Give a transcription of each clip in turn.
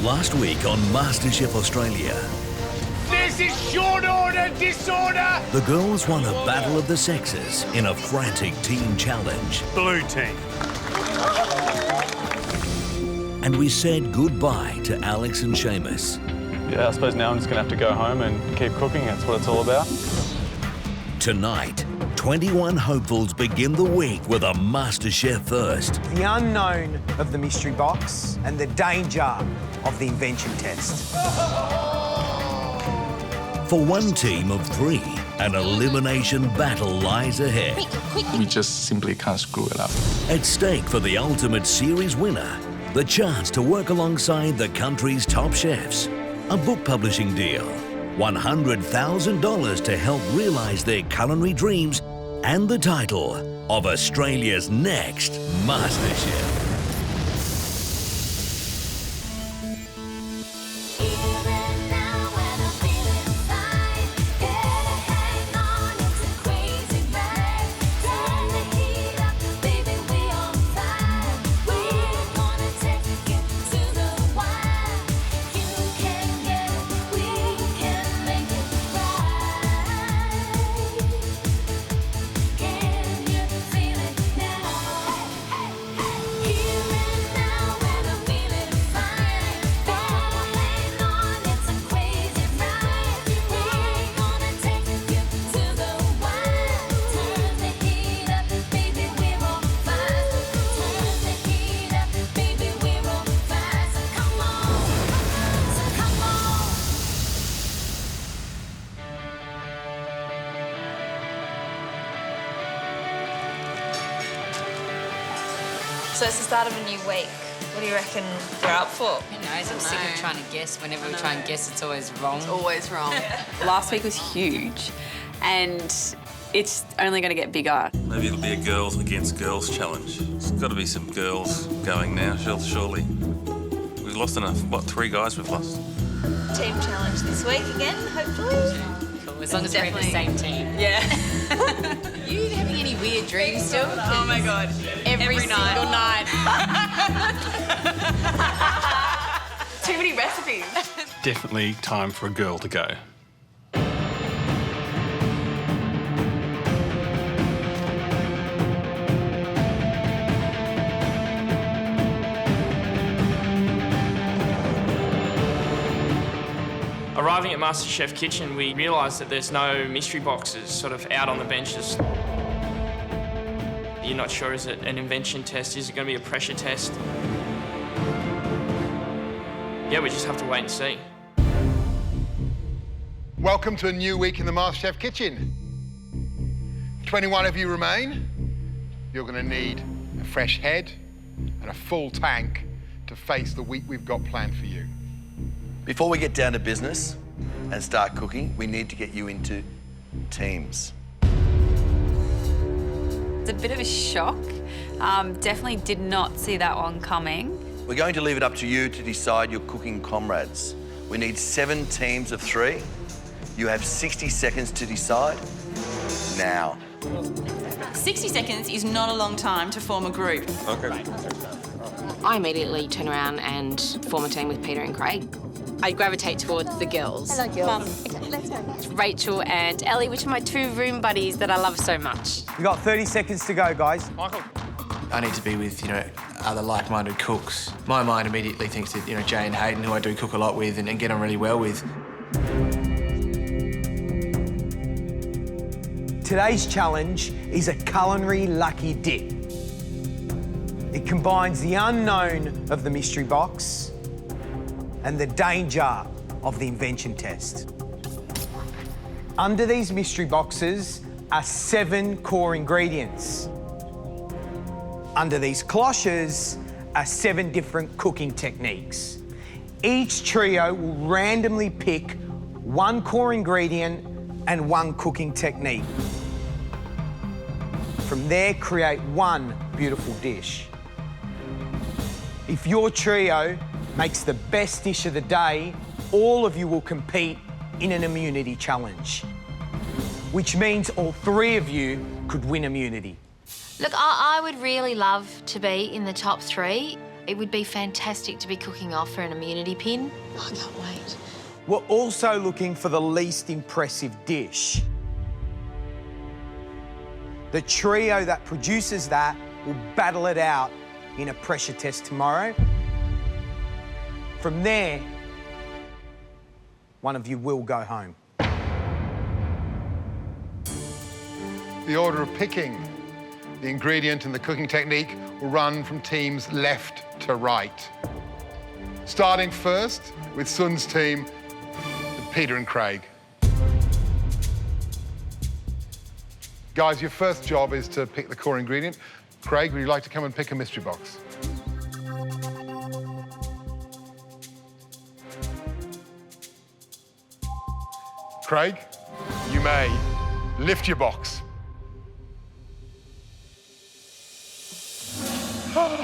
Last week on MasterChef Australia, This is short order disorder! the girls won a battle of the sexes in a frantic team challenge. Blue team. And we said goodbye to Alex and Seamus. Yeah, I suppose now I'm just going to have to go home and keep cooking. That's what it's all about. Tonight, 21 hopefuls begin the week with a MasterChef first. The unknown of the mystery box and the danger of the invention test. For one team of 3, an elimination battle lies ahead. We just simply can't screw it up. At stake for the ultimate series winner, the chance to work alongside the country's top chefs, a book publishing deal, $100,000 to help realise their culinary dreams, and the title of Australia's next MasterChef. So it's the start of a new week. What do you reckon we're up for? Who knows? I'm sick of trying to guess. Whenever we try and guess, it's always wrong. It's always wrong. Last week was huge, and it's only going to get bigger. Maybe it'll be a girls against girls challenge. There's got to be some girls going now, surely. We've lost enough. What, 3 guys we've lost? Team challenge this week again, hopefully. Cool. As long as we're in the same team. Yeah. You having any weird dreams still? Oh my God. Every single night. Too many recipes. Definitely time for a girl to go. Arriving at MasterChef Kitchen, we realised that there's no mystery boxes sort of out on the benches. You're not sure, is it an invention test? Is it going to be a pressure test? Yeah, we just have to wait and see. Welcome to a new week in the MasterChef Kitchen. 21 of you remain. You're going to need a fresh head and a full tank to face the week we've got planned for you. Before we get down to business and start cooking, we need to get you into teams. It's a bit of a shock. Definitely did not see that one coming. We're going to leave it up to you to decide your cooking comrades. We need 7 teams of 3. You have 60 seconds to decide now. 60 seconds is not a long time to form a group. Okay. I immediately turn around and form a team with Peter and Craig. I gravitate towards the girls. Hello, girls. Okay, let's go. Rachel and Ellie, which are my 2 room buddies that I love so much. We've got 30 seconds to go, guys. Michael? I need to be with, other like-minded cooks. My mind immediately thinks that, Jay and Hayden, who I do cook a lot with and get on really well with. Today's challenge is a culinary lucky dip. It combines the unknown of the mystery box and the danger of the invention test. Under these mystery boxes are 7 core ingredients. Under these cloches are 7 different cooking techniques. Each trio will randomly pick 1 core ingredient and 1 cooking technique. From there, create 1 beautiful dish. If your trio makes the best dish of the day, all of you will compete in an immunity challenge, which means all 3 of you could win immunity. Look, I would really love to be in the top 3. It would be fantastic to be cooking off for an immunity pin. Oh, I can't wait. We're also looking for the least impressive dish. The trio that produces that will battle it out in a pressure test tomorrow. From there, one of you will go home. The order of picking the ingredient and the cooking technique will run from teams left to right. Starting first with Sun's team, Peter and Craig. Guys, your first job is to pick the core ingredient. Craig, would you like to come and pick a mystery box? Craig, you may lift your box. That's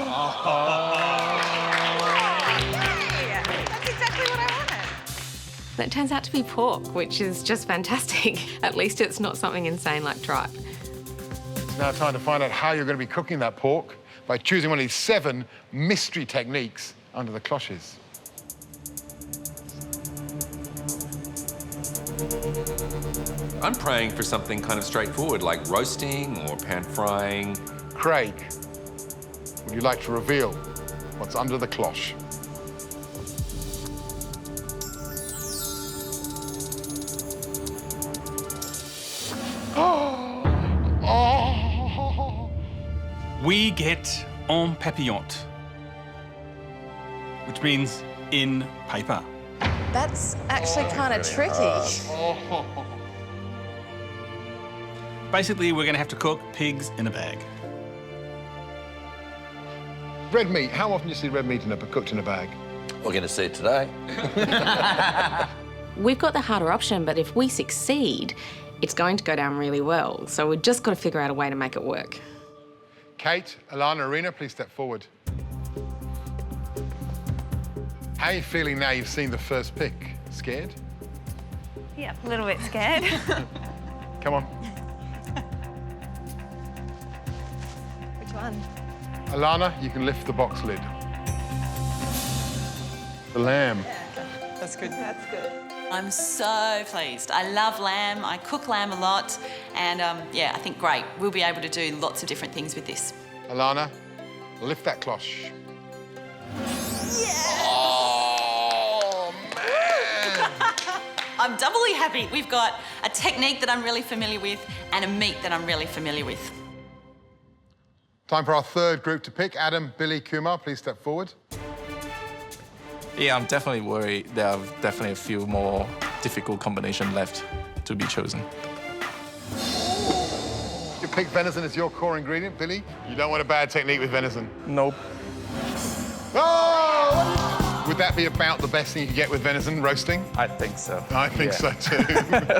exactly what I wanted. That turns out to be pork, which is just fantastic. At least it's not something insane like tripe. It's now time to find out how you're going to be cooking that pork by choosing one of these 7 mystery techniques under the cloches. I'm praying for something kind of straightforward, like roasting or pan frying. Craig, would you like to reveal what's under the cloche? We get en papillon, which means in paper. That's actually kind of tricky. Basically, we're going to have to cook pigs in a bag. Red meat. How often do you see red meat cooked in a bag? We're going to see it today. We've got the harder option, but if we succeed, it's going to go down really well. So we've just got to figure out a way to make it work. Kate, Alana, Arena, please step forward. How are you feeling now you've seen the first pick? Scared? Yeah, a little bit scared. Come on. Which one? Alana, you can lift the box lid. The lamb. That's good. That's good. I'm so pleased. I love lamb. I cook lamb a lot. And yeah, I think great. We'll be able to do lots of different things with this. Alana, lift that cloche. Oh, man! I'm doubly happy. We've got a technique that I'm really familiar with and a meat that I'm really familiar with. Time for our third group to pick. Adam, Billy, Kumar, please step forward. Yeah, I'm definitely worried. There are definitely a few more difficult combinations left to be chosen. You pick venison as your core ingredient, Billy. You don't want a bad technique with venison. Nope. Oh! Would that be about the best thing you could get with venison, roasting? I think so. I think so too.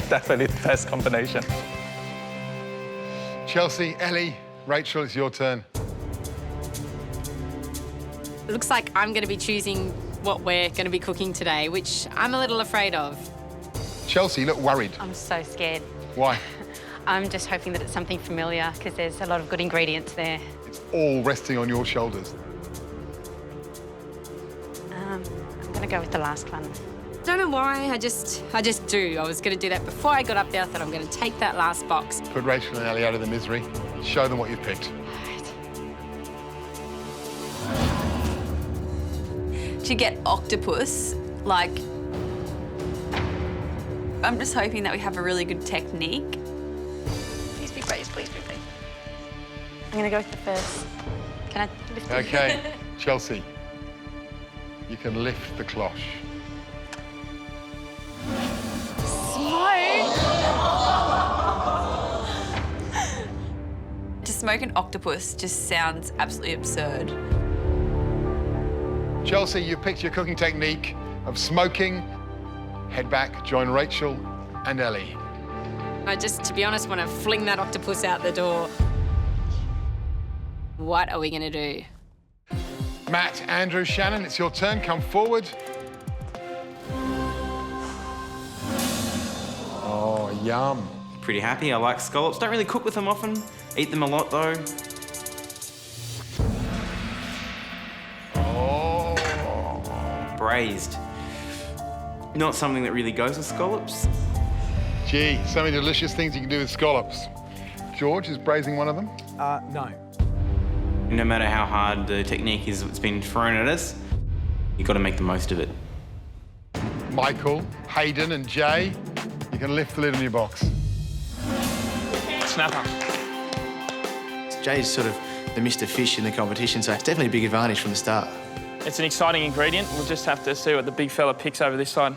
Definitely the best combination. Chelsea, Ellie, Rachel, it's your turn. It looks like I'm going to be choosing what we're going to be cooking today, which I'm a little afraid of. Chelsea, you look worried. I'm so scared. Why? I'm just hoping that it's something familiar because there's a lot of good ingredients there. It's all resting on your shoulders. I'm going to go with the last one. Don't know why, I just do. I was going to do that before I got up there. I thought I'm going to take that last box. Put Rachel and Ellie out of the misery. Show them what you've picked. To get octopus, like, I'm just hoping that we have a really good technique. Please be brave, please be brave. I'm going to go with the first. Can I lift it? Okay, Chelsea, you can lift the cloche. To smoke an octopus just sounds absolutely absurd. Chelsea, you picked your cooking technique of smoking. Head back, join Rachel and Ellie. I just, to be honest, want to fling that octopus out the door. What are we going to do? Matt, Andrew, Shannon, it's your turn. Come forward. Oh, yum. Pretty happy. I like scallops. Don't really cook with them often. Eat them a lot, though. braised. Not something that really goes with scallops. Gee, so many delicious things you can do with scallops. George, is braising one of them? No. No matter how hard the technique is that's been thrown at us, you've got to make the most of it. Michael, Hayden and Jay, you can lift the lid on your box. Snapper. Jay's sort of the Mr. Fish in the competition, so it's definitely a big advantage from the start. It's an exciting ingredient. We'll just have to see what the big fella picks over this side.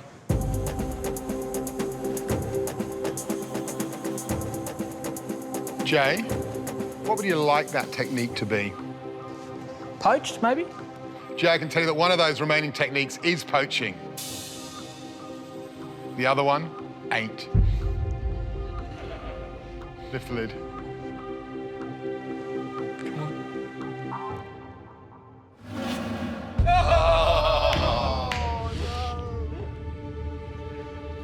Jay, what would you like that technique to be? Poached, maybe? Jay, I can tell you that one of those remaining techniques is poaching. The other one ain't. Lift the lid.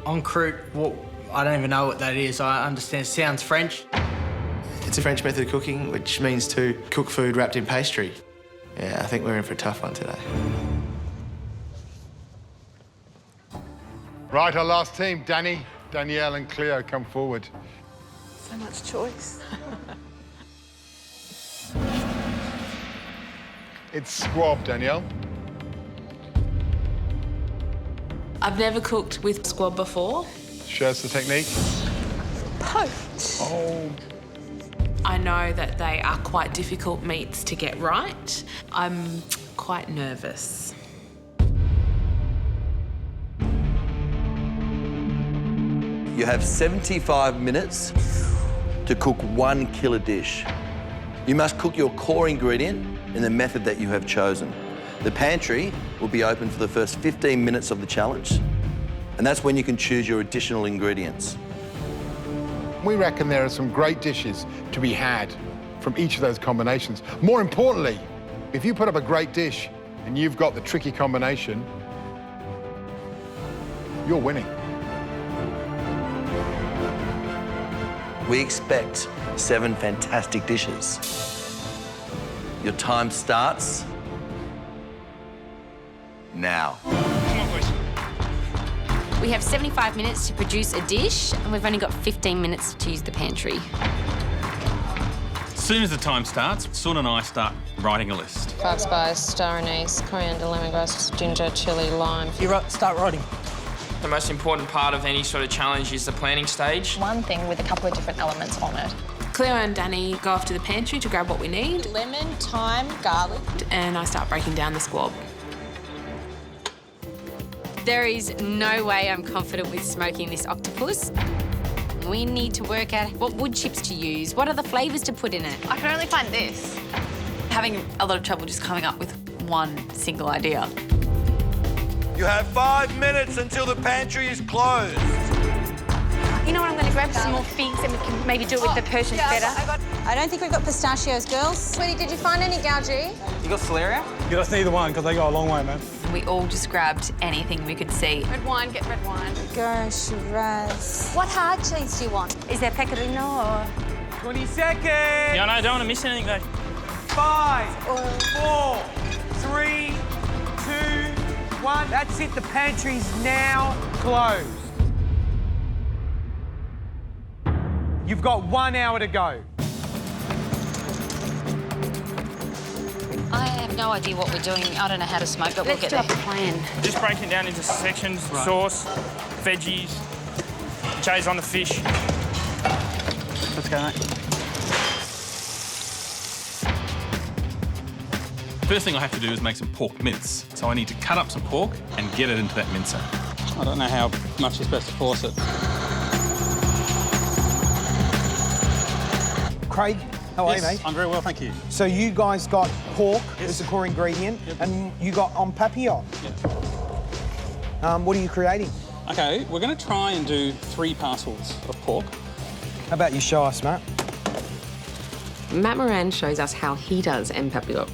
On Croûte, I don't even know what that is. I understand it sounds French. It's a French method of cooking, which means to cook food wrapped in pastry. Yeah, I think we're in for a tough one today. Right, our last team, Danny, Danielle and Cleo, come forward. So much choice. It's squab, Danielle. I've never cooked with squab before. Show us the technique. Poached. Oh. I know that they are quite difficult meats to get right. I'm quite nervous. You have 75 minutes to cook 1 killer dish. You must cook your core ingredient in the method that you have chosen. The pantry will be open for the first 15 minutes of the challenge, and that's when you can choose your additional ingredients. We reckon there are some great dishes to be had from each of those combinations. More importantly, if you put up a great dish and you've got the tricky combination, you're winning. We expect 7 fantastic dishes. Your time starts now. We have 75 minutes to produce a dish, and we've only got 15 minutes to use the pantry. As soon as the time starts, Sun and I start writing a list. 5 spice, star anise, coriander, lemongrass, ginger, chilli, lime. Start writing. The most important part of any sort of challenge is the planning stage. One thing with a couple of different elements on it. Cleo and Danny go off to the pantry to grab what we need. Lemon, thyme, garlic. And I start breaking down the squab. There is no way I'm confident with smoking this octopus. We need to work out what wood chips to use, what are the flavours to put in it. I can only find this. Having a lot of trouble just coming up with one single idea. You have 5 minutes until the pantry is closed. You know what, I'm going to grab some more figs and we can maybe do it with the Persians better. I don't think we've got pistachios, girls. Sweetie, did you find any gougie? You got celeriac? You got neither one, because they go a long way, man. We all just grabbed anything we could see. Red wine, get red wine. Go, Shiraz. What hard cheese do you want? Is there pecorino or...? 20 seconds. Yeah, no, I don't want to miss anything, though. 5, 4, 3, 2, 1. That's it. The pantry's now closed. You've got 1 hour to go. I have no idea what we're doing. I don't know how to smoke, but we'll get there. Let's drop a plan. Just break it down into sections, sauce, veggies. Jay's on the fish. Let's go, mate. First thing I have to do is make some pork mince. So I need to cut up some pork and get it into that mincer. I don't know how much you're supposed to force it. Craig, how are you, mate? I'm very well, thank you. So you guys got pork as the core ingredient, and you got en papillon. What are you creating? OK, we're going to try and do 3 parcels of pork. How about you show us, Matt? Matt Moran shows us how he does en papillon.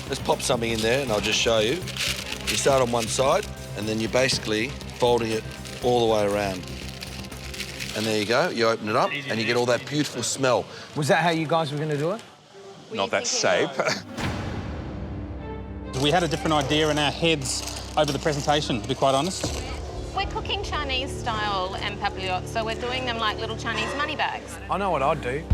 Let's pop something in there and I'll just show you. You start on one side and then you're basically folding it all the way around. And there you go, you open it up and you get all that beautiful smell. Was that how you guys were going to do it? Not that shape. We had a different idea in our heads over the presentation, to be quite honest. We're cooking Chinese style and papillotes, so we're doing them like little Chinese money bags. I know what I'd do.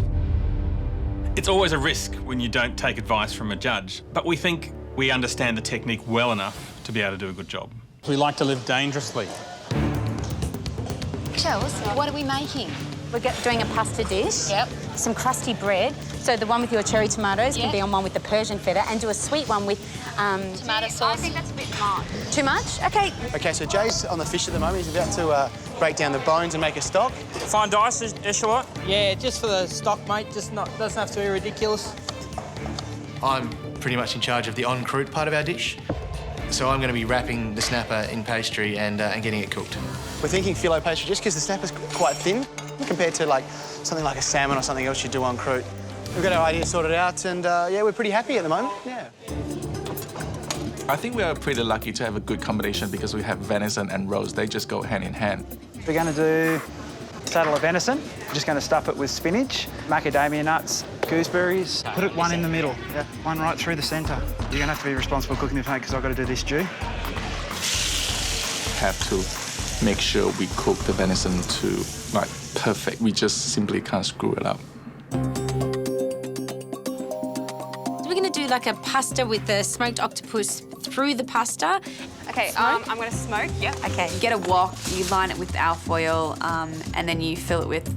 It's always a risk when you don't take advice from a judge, but we think we understand the technique well enough to be able to do a good job. We like to live dangerously. Chels, what are we making? We're doing a pasta dish. Yep. Some crusty bread. So the one with your cherry tomatoes can be on one with the Persian feta, and do a sweet one with tomato sauce. I think that's a bit much. Too much? Okay. Okay, so Jay's on the fish at the moment. He's about to break down the bones and make a stock. Fine dice, Echelon? Yeah, just for the stock, mate. Doesn't have to be ridiculous. I'm pretty much in charge of the en croûte part of our dish. So I'm going to be wrapping the snapper in pastry and getting it cooked. We're thinking phyllo pastry just because the snapper's quite thin compared to like something like a salmon or something else you do en croûte. We've got our idea sorted out and yeah, we're pretty happy at the moment, yeah. I think we are pretty lucky to have a good combination because we have venison and roast. They just go hand in hand. We're going to do saddle of venison. We're just going to stuff it with spinach, macadamia nuts, gooseberries. Put it one in the middle, one right through the centre. You're going to have to be responsible cooking the plate because I've got to do this stew. Have to make sure we cook the venison to like perfect. We just simply can't screw it up. We're going to do like a pasta with the smoked octopus through the pasta. Okay, I'm going to smoke. Yeah. Okay, get a wok, you line it with alfoil, and then you fill it with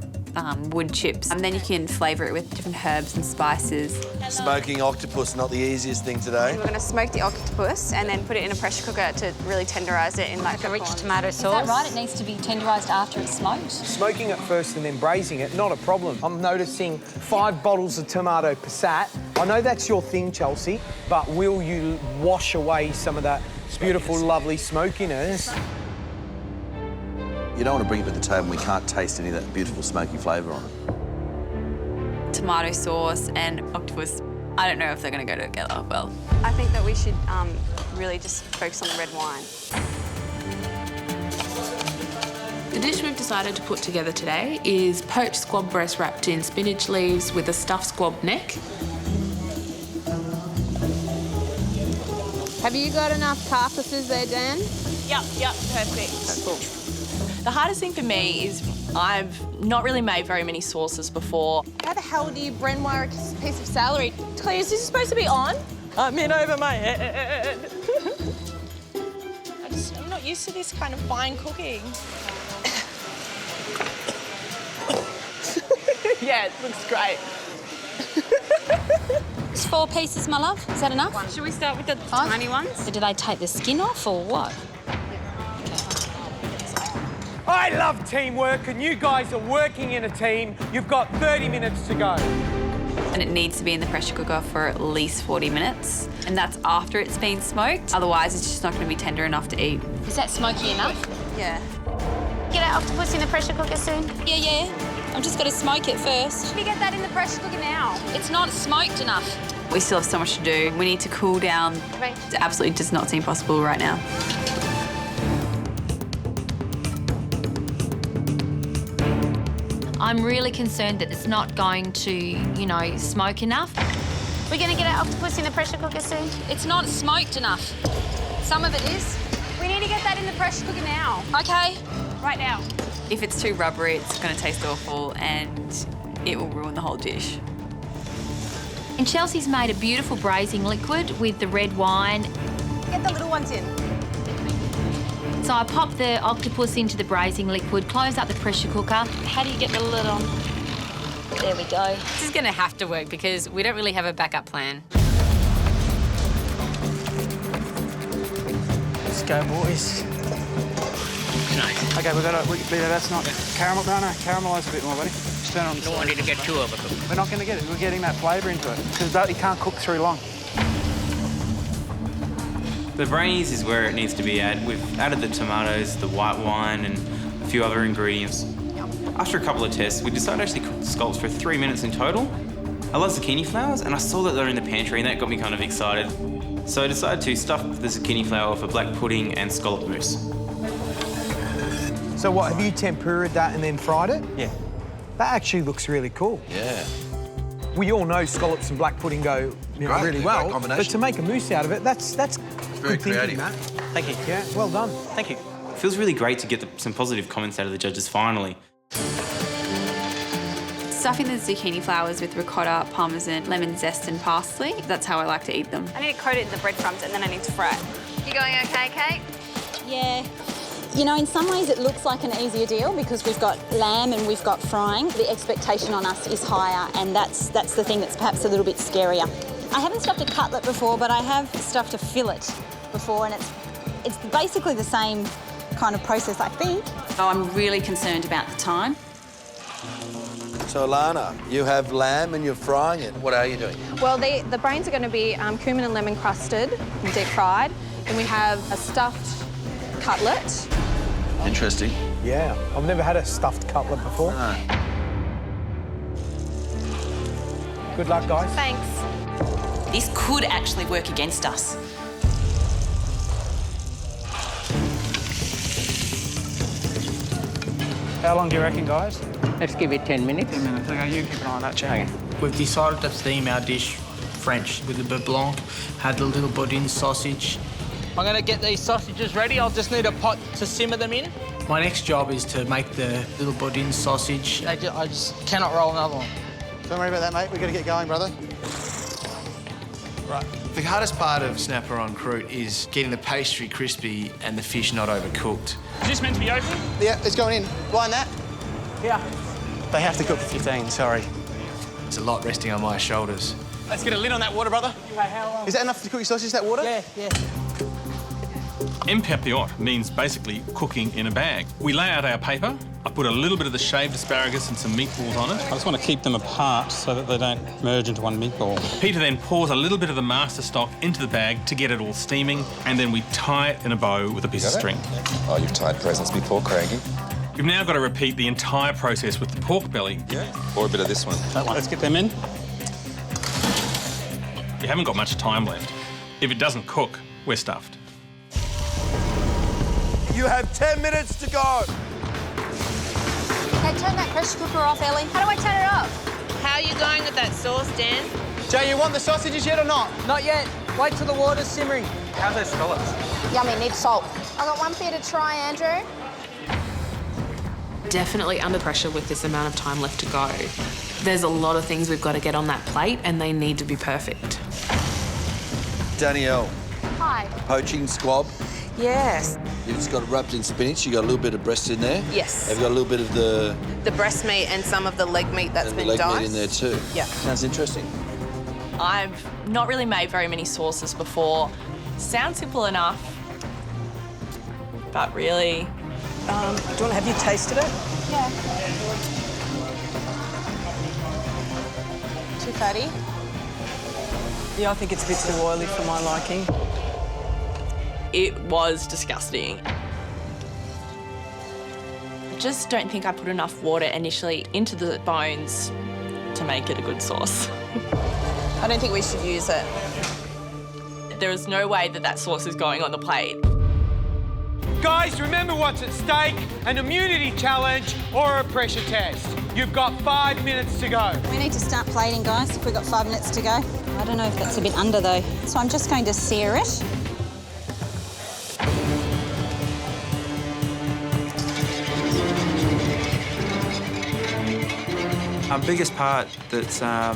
wood chips. And then you can flavour it with different herbs and spices. Smoking octopus, not the easiest thing today. We're going to smoke the octopus and then put it in a pressure cooker to really tenderise it in like a rich tomato sauce. Is that right? It needs to be tenderised after it's smoked? Smoking it first and then braising it, not a problem. I'm noticing 5 bottles of tomato passat. I know that's your thing, Chelsea, but will you wash away some of that beautiful, lovely smokiness? You don't want to bring it to the table and we can't taste any of that beautiful smoky flavour on it. Tomato sauce and octopus, I don't know if they're going to go together well. I think that we should really just focus on the red wine. The dish we've decided to put together today is poached squab breast wrapped in spinach leaves with a stuffed squab neck. Have you got enough carcasses there, Dan? Yep, perfect. Cool. The hardest thing for me is I've not really made very many sauces before. How the hell do you brand wire a piece of celery? Claire, is this supposed to be on? I'm in over my head. I'm not used to this kind of fine cooking. Yeah, it looks great. It's 4 pieces, my love. Is that enough? Should we start with the tiny ones? So do they take the skin off or what? I love teamwork, and you guys are working in a team. You've got 30 minutes to go. And it needs to be in the pressure cooker for at least 40 minutes. And that's after it's been smoked. Otherwise, it's just not going to be tender enough to eat. Is that smoky enough? Yeah. Get our octopus in the pressure cooker soon? Yeah. I've just got to smoke it first. Can we get that in the pressure cooker now? It's not smoked enough. We still have so much to do. We need to cool down. It absolutely does not seem possible right now. I'm really concerned that it's not going to, smoke enough. We're going to get our octopus in the pressure cooker soon? It's not smoked enough. Some of it is. We need to get that in the pressure cooker now. Okay. Right now. If it's too rubbery, it's going to taste awful and it will ruin the whole dish. And Chelsea's made a beautiful braising liquid with the red wine. Get the little ones in. So I pop the octopus into the braising liquid, close up the pressure cooker. How do you get the lid on? There we go. This is going to have to work because we don't really have a backup plan. Let's go, boys. Okay, that's not caramel. No, caramelise a bit more, buddy. Just turn it on. Don't want you to get too overcooked. We're not going to get it. We're getting that flavour into it because you can't cook through long. The braise is where it needs to be at. We've added the tomatoes, the white wine, and a few other ingredients. After a couple of tests, we decided to actually cook the scallops for 3 minutes in total. I love zucchini flowers, and I saw that they're in the pantry, and that got me kind of excited. So I decided to stuff the zucchini flower for black pudding and scallop mousse. So what, have you tempuraed that and then fried it? Yeah. That actually looks really cool. Yeah. We all know scallops and black pudding go really well, combination. but to make a mousse out of it, that's Very Good thinking, creative. Matt. Thank you. Yeah, well done. Thank you. It feels really great to get some positive comments out of the judges finally. Stuffing the zucchini flowers with ricotta, parmesan, lemon zest and parsley. That's how I like to eat them. I need to coat it in the breadcrumbs and then I need to fry it. You going okay, Kate? Yeah. You know, in some ways it looks like an easier deal because we've got lamb and we've got frying. The expectation on us is higher, and that's the thing that's perhaps a little bit scarier. I haven't stuffed a cutlet before, but I have stuffed a fillet before, and it's basically the same kind of process, I think. Oh, I'm really concerned about the time. So, Alana, you have lamb and you're frying it. What are you doing? Well, the brains are going to be cumin and lemon crusted and deep fried. And we have a stuffed cutlet. Interesting. Yeah, I've never had a stuffed cutlet before. No. Good luck, guys. Thanks. This could actually work against us. How long do you reckon, guys? Let's give it 10 minutes. 10 minutes. Okay, you keep an eye on that, Jack. We've decided to theme our dish French with the beurre blanc, had the little boudin sausage. I'm going to get these sausages ready. I'll just need a pot to simmer them in. My next job is to make the little boudin sausage. I just cannot roll another one. Don't worry about that, mate. We've got to get going, brother. Right. The hardest part of snapper on croûte is getting the pastry crispy and the fish not overcooked. Is this meant to be open? Yeah, it's going in. Blind that. Yeah. They have to cook for 15, sorry. There's a lot resting on my shoulders. Let's get a lid on that water, brother. Is that enough to cook your sausage, that water? Yeah, yeah. Empapillote means basically cooking in a bag. We lay out our paper. I put a little bit of the shaved asparagus and some meatballs on it. I just want to keep them apart so that they don't merge into one meatball. Peter then pours a little bit of the master stock into the bag to get it all steaming, and then we tie it in a bow with a piece of string. Oh, you've tied presents before, Craigie. We've now got to repeat the entire process with the pork belly. Yeah. Or a bit of this one. That one. Let's get them in. You haven't got much time left. If it doesn't cook, we're stuffed. You have 10 minutes to go. Hey, turn that pressure cooker off, Ellie. How do I turn it off? How are you going with that sauce, Dan? Jay, you want the sausages yet or not? Not yet. Wait till the water's simmering. How's those scallops? Yummy, need salt. I got one for you to try, Andrew. Definitely under pressure with this amount of time left to go. There's a lot of things we've got to get on that plate, and they need to be perfect. Danielle, Hi. poaching squab. Yes. You've just got it wrapped in spinach. You got a little bit of breast in there. Yes. Have you got a little bit of the breast meat and some of the leg meat that's and been the leg diced. meat in there too? Yeah. Sounds interesting. I've not really made very many sauces before. Sounds simple enough, but really... Do you want to have you tasted it? Yeah. 230. Yeah, I think it's a bit too oily for my liking. It was disgusting. I just don't think I put enough water initially into the bones to make it a good sauce. I don't think we should use it. There is no way that that sauce is going on the plate. Guys, remember what's at stake: an immunity challenge or a pressure test. You've got 5 minutes to go. We need to start plating, guys, if we've got 5 minutes to go. I don't know if that's a bit under, though. So I'm just going to sear it. Our biggest part that's a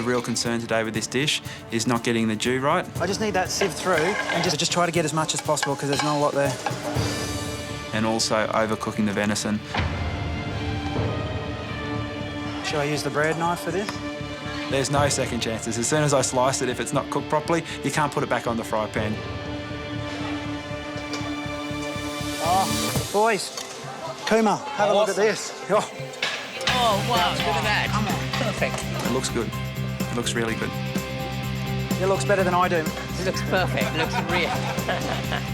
real concern today with this dish is not getting the jus right. I just need that sieved through and just try to get as much as possible because there's not a lot there. And also overcooking the venison. Should I use the bread knife for this? There's no second chances. As soon as I slice it, if it's not cooked properly, you can't put it back on the fry pan. Oh, boys, Kuma, have a look at this. Oh. Oh, wow, look at that. Come on. Perfect. It looks good. It looks really good. It looks better than I do. It looks perfect. It looks real.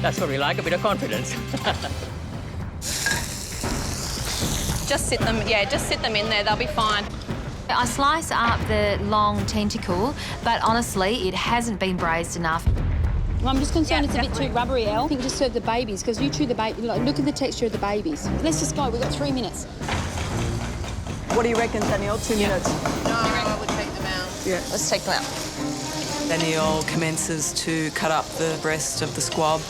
That's what we like, a bit of confidence. Just sit them in there. They'll be fine. I slice up the long tentacle, but honestly, it hasn't been braised enough. Well, I'm just concerned it's a bit too rubbery, Elle. I think just serve the babies, because you chew the baby. Look at the texture of the babies. Let's just go. We've got 3 minutes. What do you reckon, Danielle? 2 minutes? No, I would take them out. Yeah. Let's take them out. Danielle commences to cut up the breast of the squab.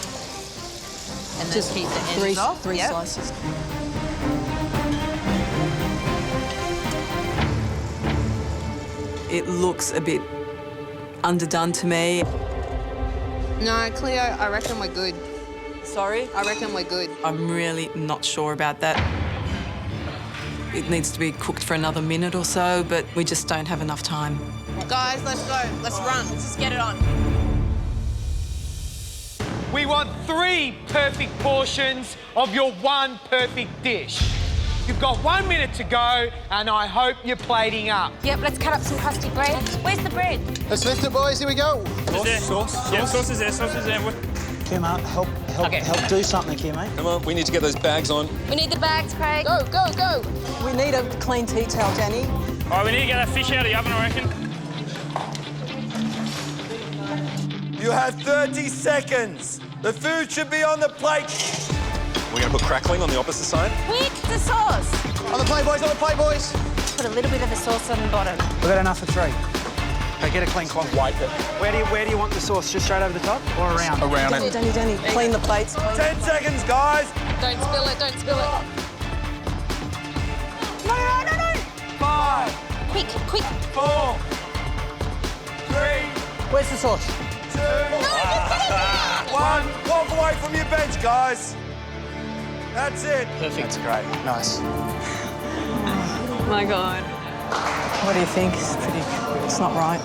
And just keep the ends off. Three slices. It looks a bit underdone to me. No, Cleo, I reckon we're good. Sorry? I reckon we're good. I'm really not sure about that. It needs to be cooked for another minute or so, but we just don't have enough time. Guys, let's go. Let's run. Let's just get it on. We want 3 perfect portions of your 1 perfect dish. You've got 1 minute to go, and I hope you're plating up. Yep, let's cut up some crusty bread. Where's the bread? Let's lift it, boys. Here we go. Sauce. Yeah, sauce is there. Kimmo, help do something here, mate. Come on, we need to get those bags on. We need the bags, Craig. Go, go, go. We need a clean tea towel, Danny. All right, we need to get that fish out of the oven, I reckon. You have 30 seconds. The food should be on the plate. We're going to put crackling on the opposite side. Quick, the sauce. On the plate, boys, on the plate, boys. Put a little bit of the sauce on the bottom. We've got enough for 3. Okay, get a clean cloth. Wipe it. Where do you want the sauce? Just straight over the top or around? Around it. Danny, clean the plates. 10 seconds, guys. Don't spill it, don't spill it. No. 5, Quick. 4, 3, Where's the sauce? 2, 1. Walk away from your bench, guys. That's it. Perfect. That's great. Nice. My God. What do you think? It's not right.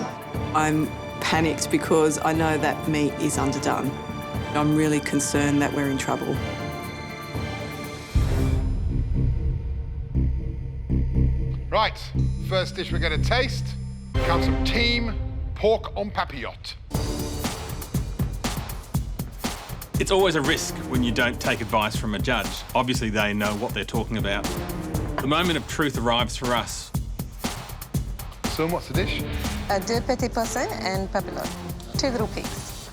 I'm panicked because I know that meat is underdone. I'm really concerned that we're in trouble. Right, first dish we're going to taste comes from Team Pork en Papillote. It's always a risk when you don't take advice from a judge. Obviously, they know what they're talking about. The moment of truth arrives for us. So, what's the dish? Deux petits poissons and papillote. 2 little pigs.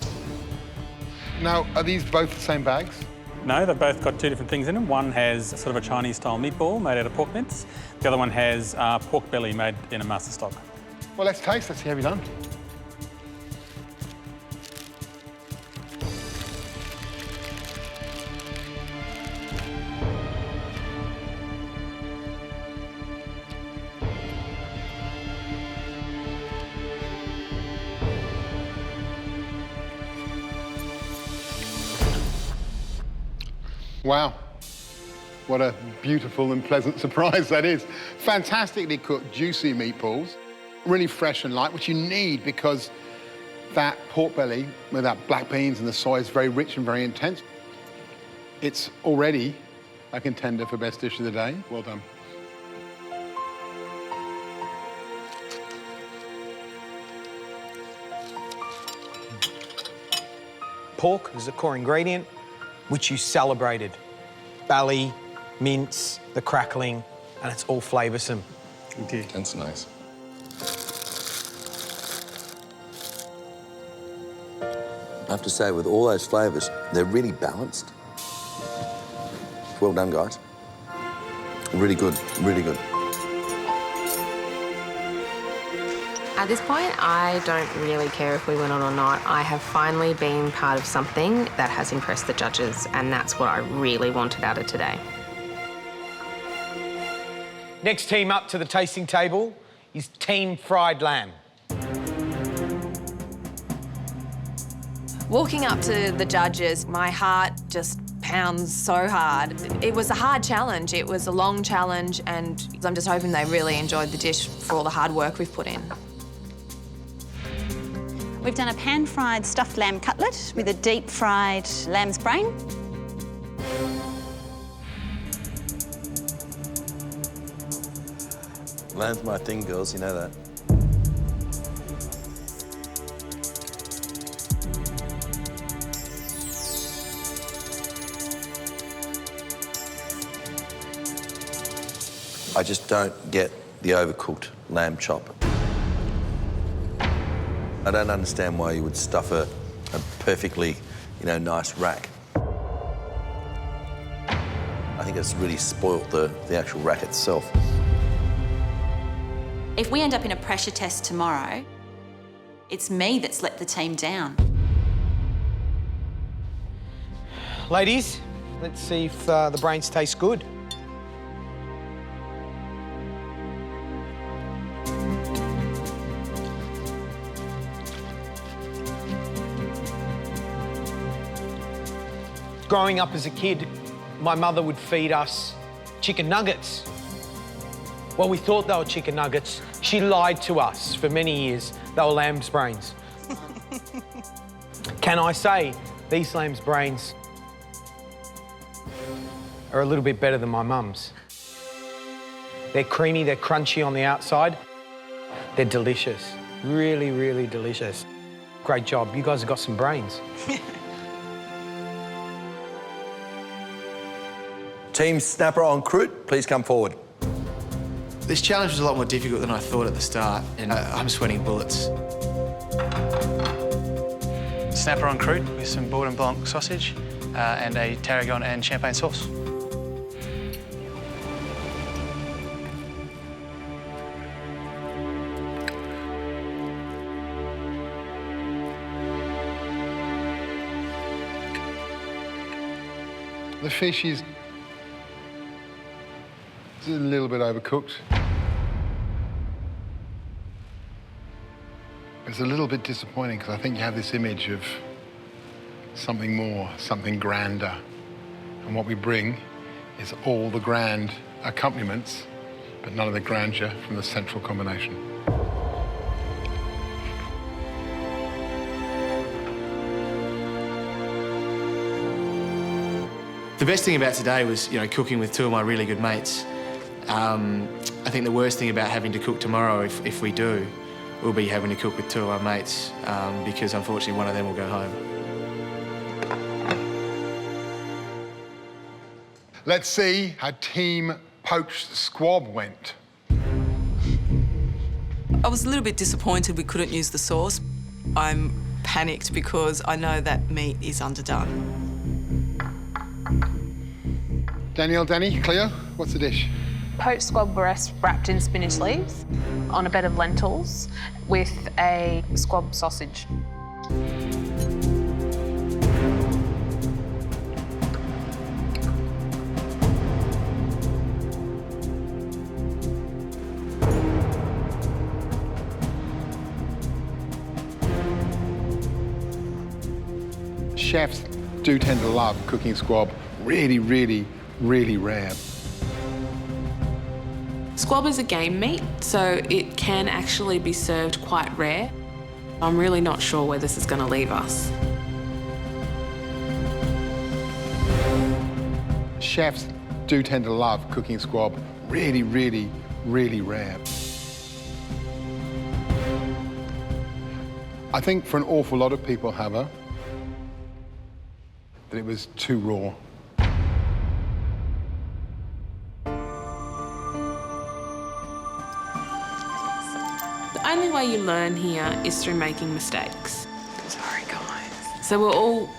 Now, are these both the same bags? No, they've both got 2 different things in them. One has sort of a Chinese-style meatball made out of pork mince. The other one has pork belly made in a master stock. Well, let's taste. Let's see how we've done. Wow, what a beautiful and pleasant surprise that is. Fantastically cooked, juicy meatballs, really fresh and light, which you need because that pork belly with that black beans and the soy is very rich and very intense. It's already a contender for best dish of the day. Well done. Pork is a core ingredient, which you celebrated. Belly, mince, the crackling, and it's all flavoursome. Okay. That's nice. I have to say, with all those flavours, they're really balanced. Well done, guys. Really good, really good. At this point, I don't really care if we win on or not. I have finally been part of something that has impressed the judges, and that's what I really wanted out of today. Next team up to the tasting table is Team Fried Lamb. Walking up to the judges, my heart just pounds so hard. It was a hard challenge. It was a long challenge, and I'm just hoping they really enjoyed the dish for all the hard work we've put in. We've done a pan-fried stuffed lamb cutlet with a deep-fried lamb's brain. Lamb's my thing, girls, you know that. I just don't get the overcooked lamb chop. I don't understand why you would stuff a perfectly, nice rack. I think it's really spoilt the actual rack itself. If we end up in a pressure test tomorrow, It's me that's let the team down. Ladies, let's see if the brains taste good. Growing up as a kid, my mother would feed us chicken nuggets. Well, we thought they were chicken nuggets. She lied to us for many years. They were lamb's brains. Can I say these lamb's brains are a little bit better than my mum's? They're creamy, they're crunchy on the outside. They're delicious, really, really delicious. Great job, you guys have got some brains. Team Snapper on Croûte, please come forward. This challenge was a lot more difficult than I thought at the start, and I'm sweating bullets. Snapper on Croûte with some Bourdon Blanc sausage and a tarragon and champagne sauce. The fish is a little bit overcooked. It's a little bit disappointing because I think you have this image of something more, something grander. And what we bring is all the grand accompaniments, but none of the grandeur from the central combination. The best thing about today was, cooking with two of my really good mates. I think the worst thing about having to cook tomorrow, if we do, will be having to cook with two of our mates, because unfortunately one of them will go home. Let's see how Team Poached Squab went. I was a little bit disappointed we couldn't use the sauce. I'm panicked because I know that meat is underdone. Danielle, Danny, Cleo, what's the dish? Poached squab breast wrapped in spinach leaves on a bed of lentils with a squab sausage. Chefs do tend to love cooking squab really, really, really rare. Squab is a game meat, so it can actually be served quite rare. I'm really not sure where this is going to leave us. Chefs do tend to love cooking squab really, really, really rare. I think for an awful lot of people, however, that it was too raw. The only way you learn here is through making mistakes. Sorry, guys. So we're all,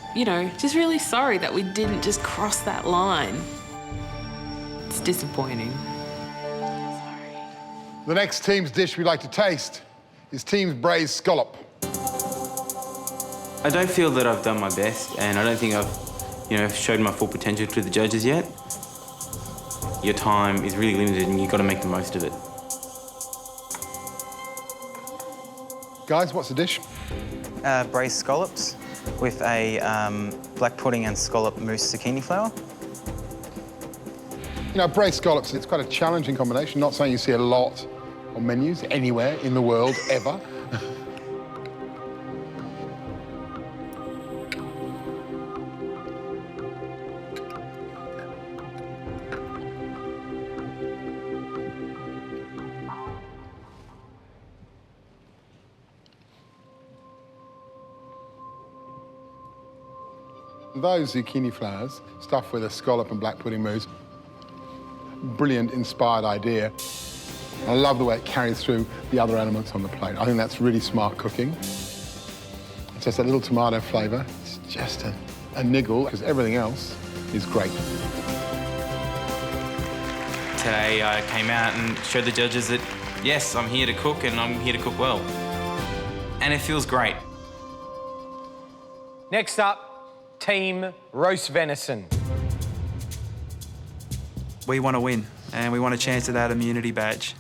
just really sorry that we didn't just cross that line. It's disappointing. The next team's dish we'd like to taste is Team's Braised Scallop. I don't feel that I've done my best, and I don't think I've, showed my full potential to the judges yet. Your time is really limited, and you've got to make the most of it. Guys, what's the dish? Braised scallops with a black pudding and scallop mousse zucchini flour. Braised scallops, it's quite a challenging combination, not something you see a lot on menus anywhere in the world, ever. Those zucchini flowers, stuffed with a scallop and black pudding mousse, brilliant, inspired idea. I love the way it carries through the other elements on the plate. I think that's really smart cooking. It's just a little tomato flavour. It's just a niggle, because everything else is great. Today I came out and showed the judges that, yes, I'm here to cook and I'm here to cook well. and it feels great. Next up, Team Roast Venison. We want to win, and we want a chance at that immunity badge.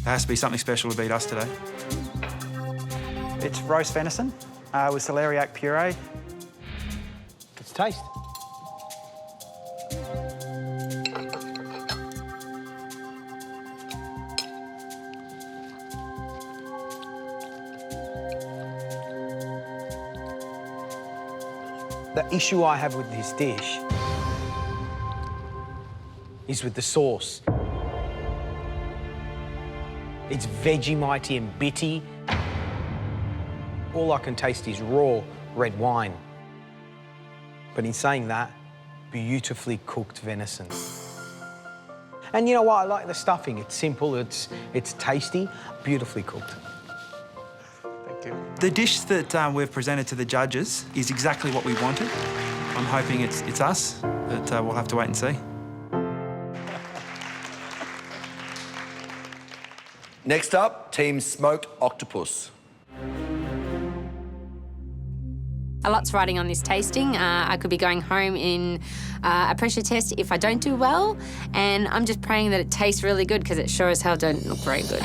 There has to be something special to beat us today. It's roast venison with celeriac puree. Let's taste. The issue I have with this dish is with the sauce. It's Vegemite and bitty. All I can taste is raw red wine. But in saying that, beautifully cooked venison. And you know what? I like the stuffing. It's simple, it's tasty, beautifully cooked. The dish that we've presented to the judges is exactly what we wanted. I'm hoping it's us, but we'll have to wait and see. Next up, Team Smoked Octopus. A lot's riding on this tasting. I could be going home in a pressure test if I don't do well, and I'm just praying that it tastes really good because it sure as hell don't look very good.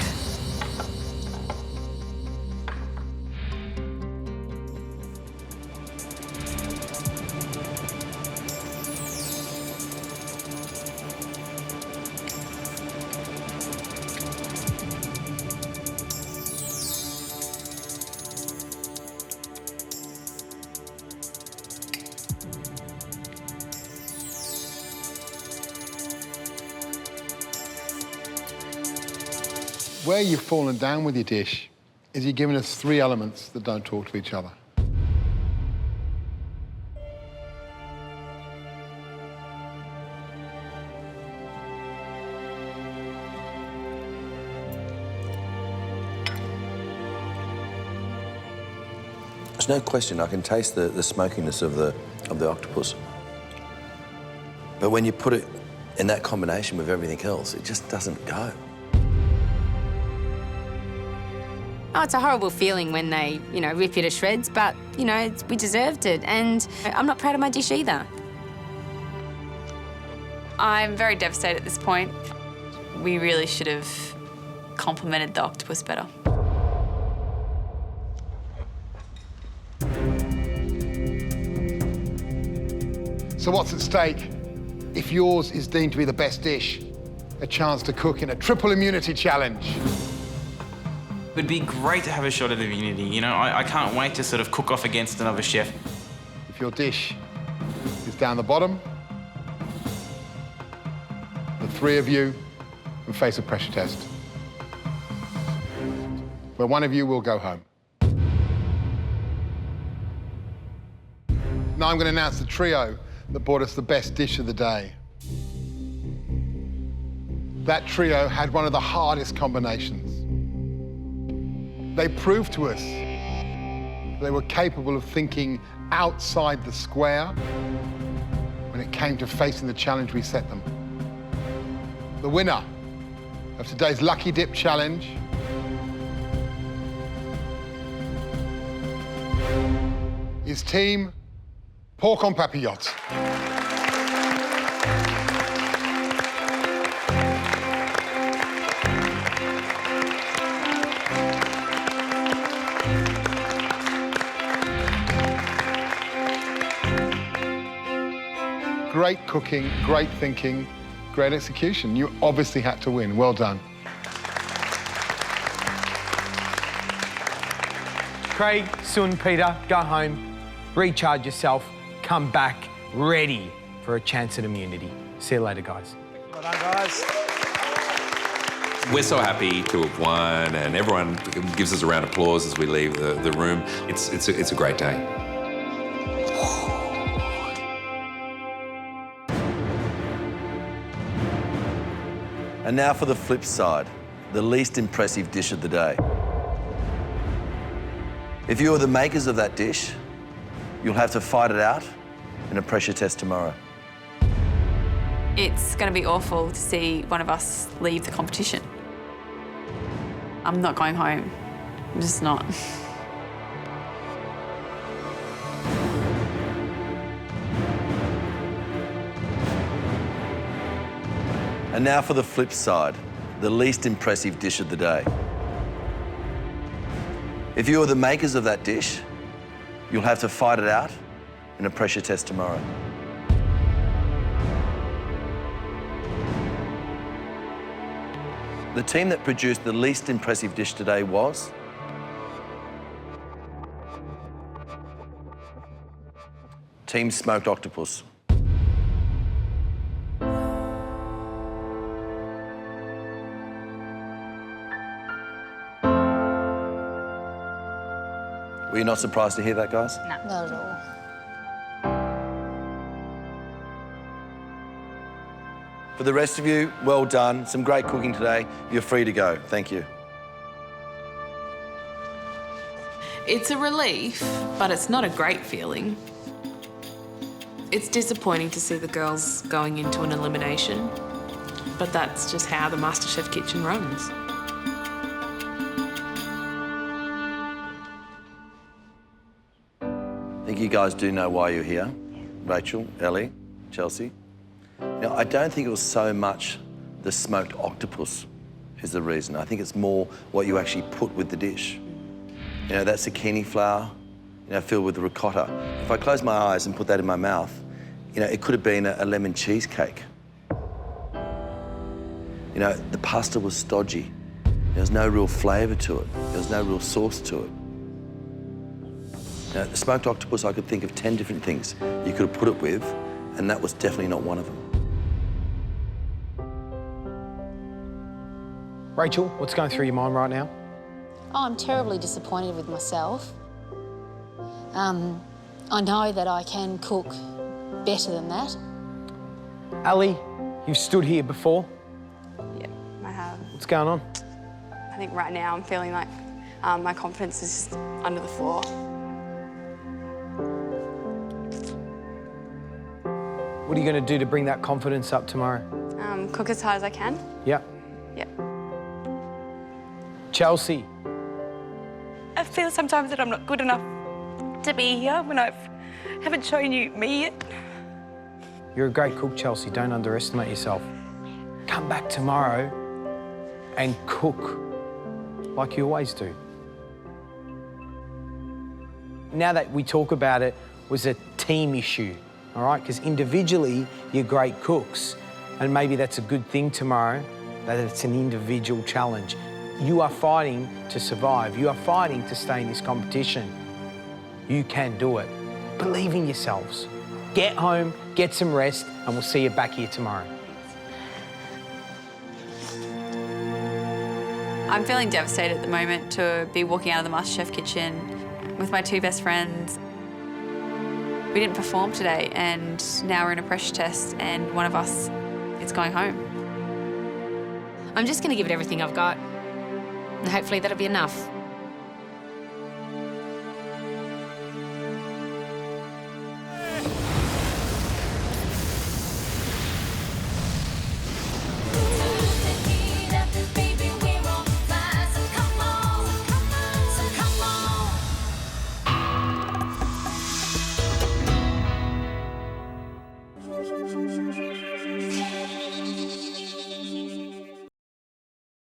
Where you've fallen down with your dish is you're giving us 3 elements that don't talk to each other. There's no question I can taste the smokiness of the octopus. But when you put it in that combination with everything else, it just doesn't go. Oh, it's a horrible feeling when they, rip you to shreds, but, we deserved it, and I'm not proud of my dish either. I'm very devastated at this point. We really should have complimented the octopus better. So what's at stake? If yours is deemed to be the best dish, a chance to cook in a triple immunity challenge. It would be great to have a shot at immunity. I can't wait to sort of cook off against another chef. If your dish is down the bottom, the 3 of you will face a pressure test, where one of you will go home. Now I'm going to announce the trio that brought us the best dish of the day. That trio had one of the hardest combinations. They proved to us they were capable of thinking outside the square when it came to facing the challenge we set them. The winner of today's Lucky Dip Challenge is Team Pork on Papillote. Great cooking, great thinking, great execution. You obviously had to win. Well done. Craig, Sun, Peter, go home, recharge yourself, come back ready for a chance at immunity. See you later, guys. Well done, guys. We're so happy to have won, and everyone gives us a round of applause as we leave the room. It's a great day. And now for the flip side, the least impressive dish of the day. If you are the makers of that dish, you'll have to fight it out in a pressure test tomorrow. It's going to be awful to see one of us leave the competition. I'm not going home. I'm just not. And now for the flip side, the least impressive dish of the day. If you are the makers of that dish, you'll have to fight it out in a pressure test tomorrow. The team that produced the least impressive dish today was Team Smoked Octopus. Were you not surprised to hear that, guys? No. Not at all. For the rest of you, well done. Some great cooking today. You're free to go. Thank you. It's a relief, but it's not a great feeling. It's disappointing to see the girls going into an elimination, but that's just how the MasterChef Kitchen runs. I think you guys do know why you're here. Rachel, Ellie, Chelsea. Now, I don't think it was so much the smoked octopus is the reason. I think it's more what you actually put with the dish. You know, that zucchini flour, you know, filled with ricotta. If I close my eyes and put that in my mouth, you know, it could have been a lemon cheesecake. You know, the pasta was stodgy. There was no real flavour to it. There was no real sauce to it. You know, the smoked octopus, I could think of 10 different things you could have put it with, and that was definitely not one of them. Rachel, what's going through your mind right now? Oh, I'm terribly disappointed with myself. I know that I can cook better than that. Ali, you've stood here before. Yeah, I have. What's going on? I think right now I'm feeling like my confidence is just under the floor. What are you going to do to bring that confidence up tomorrow? Cook as hard as I can. Yep. Yep. Chelsea. I feel sometimes that I'm not good enough to be here when I haven't shown you me yet. You're a great cook, Chelsea. Don't underestimate yourself. Come back tomorrow and cook like you always do. Now that we talk about it, was a team issue, all right? Because individually, you're great cooks. And maybe that's a good thing tomorrow, that it's an individual challenge. You are fighting to survive. You are fighting to stay in this competition. You can do it. Believe in yourselves. Get home, get some rest, and we'll see you back here tomorrow. I'm feeling devastated at the moment to be walking out of the MasterChef Kitchen with my two best friends. We didn't perform today, and now we're in a pressure test, and one of us is going home. I'm just going to give it everything I've got, and hopefully that'll be enough.